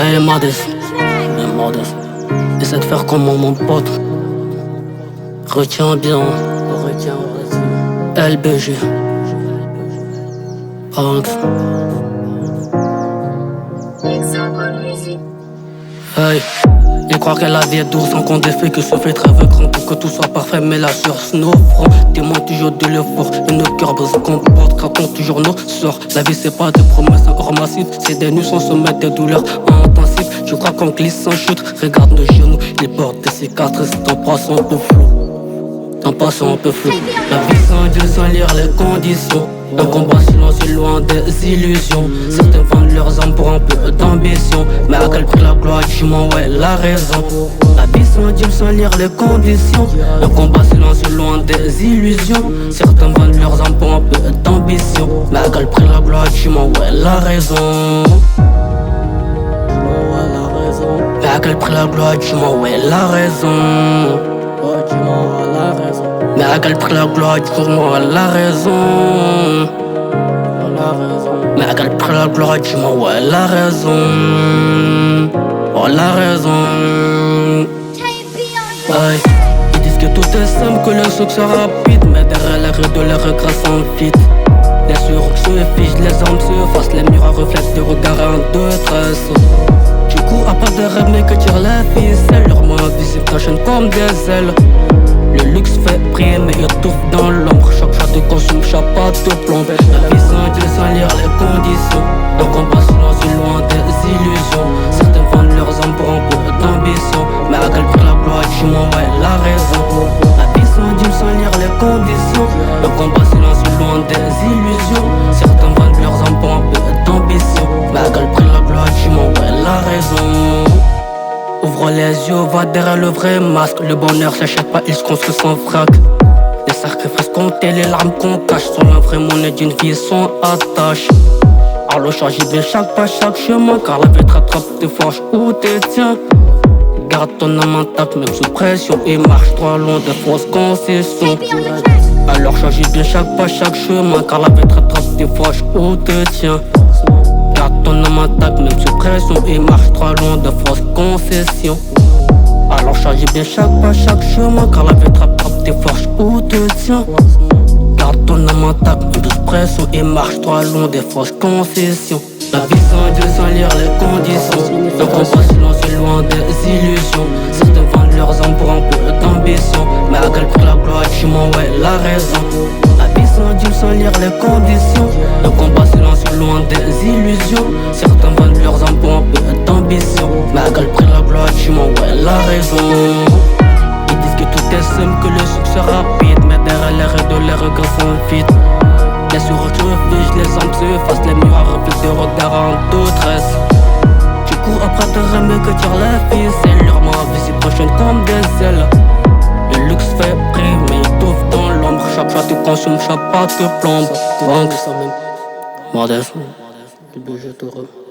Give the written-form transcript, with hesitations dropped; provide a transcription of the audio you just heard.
Elle est modeste, elle est modeste. Essaie de faire comme mon pote. Retiens bien, LBG, Hanks. Hey, ils croient que la vie est douce sans qu'on défait que ce fait rêve grand pour que tout soit parfait. Mais la sur nos fronts témoin toujours de l'effort. Et nos cœurs brisés comportent, racontent toujours nos sorts. La vie c'est pas des promesses hors massif, c'est des nuits sans sommet, des douleurs intensives. Je crois qu'on glisse sans chute, regarde nos genoux, ils portent des cicatrices. Ton passant un peu flou, ton passant un peu flou. La vie sans Dieu, sans lire les conditions. Un combat silencieux loin des illusions. Certains vendent leurs âmes pour un peu d'ambition. Mais à quel prix la gloire du monde, ouais, la raison. La vie sans Dieu, sans lire les conditions. Un combat silencieux loin des illusions. Certains vendent leurs âmes pour un peu d'ambition. Mais à quel prix la gloire du monde, ouais, la raison. Mais à quel prix la gloire du monde, ouais, la raison. Mais à quel prix la gloire du monde, la raison. Mais à quel prix la gloire du monde, ouais, la raison. Oh, la raison. Aïe. Ils disent que tout est simple, que le succès rapide. Mais derrière les rues de les regrets s'enfilent. Les surroutes se figent, les armes se fassent. Les miroirs reflètent des regards en détresse. Tu cours après des rêves mais que tire les ficelles. Leurs mains visibles t'enchaînent comme des ailes. Le luxe fait prier mais étouffe dans l'ombre. Chaque chat de consomme, chaque pas de plomb. La vie sans Dieu, sans lire les conditions. Un combat silencieux loin des illusions. Certains vendent leurs âmes pour un peu d'ambition. Mais à quel prix la gloire du monde, ouais, la raison. La vie sans Dieu, sans lire les conditions. Un combat silencieux loin des illusions. Certains vendent leurs âmes pour un peu d'ambition. Mais à quel prix la gloire du monde, ouais, la raison. Ouvre les yeux, va derrière le vrai masque. Le bonheur s'achète pas, il se construit sans frac. Les sacrifices comptés, les larmes qu'on cache sont la vraie monnaie d'une vie sans attache. Alors charge bien chaque pas, chaque chemin, car la vie te rattrape, tes forges ou tes tiens. Garde ton âme intacte même sous pression et marche toi loin des fausses concessions. Alors charge bien chaque pas, chaque chemin, car la vie te rattrape, tes forges ou tes tiens. Garde ton âme intacte même sous pression et marche trop loin de fausses concessions. Alors charge bien chaque pas, chaque chemin, car la vie te rattrape, tes forges où te tiens. Garde ton âme intacte même sous pression et marche trop loin des fausses concessions. La vie sans Dieu, sans lire les conditions. Un combat silencieux loin des illusions. Certains vendent leurs âmes pour un peu d'ambition. Mais à quel prix la gloire du monde, ouais, la raison. La vie sans Dieu, sans lire les conditions. Un combat silencieux loin des illusions. Certains vendent leurs âmes pour un peu d'ambition. Mais à quel prix la gloire du monde, ouais, la raison. Ils disent que tout est simple, que le succès rapide. Mais derrière les rêves de les regrets s'enfilent. Les sourires se figent, les âmes se effacent. Les miroirs reflètent des regards en détresse. Tu cours après tes rêves mais que tire les ficelles. Leurs mains visibles t'enchaînent comme des ailes. Le luxe fait prix mais étouffe dans l'ombre. Chaque chat te consomme, chaque pas te plombe. Modeste, le budget t'aurait.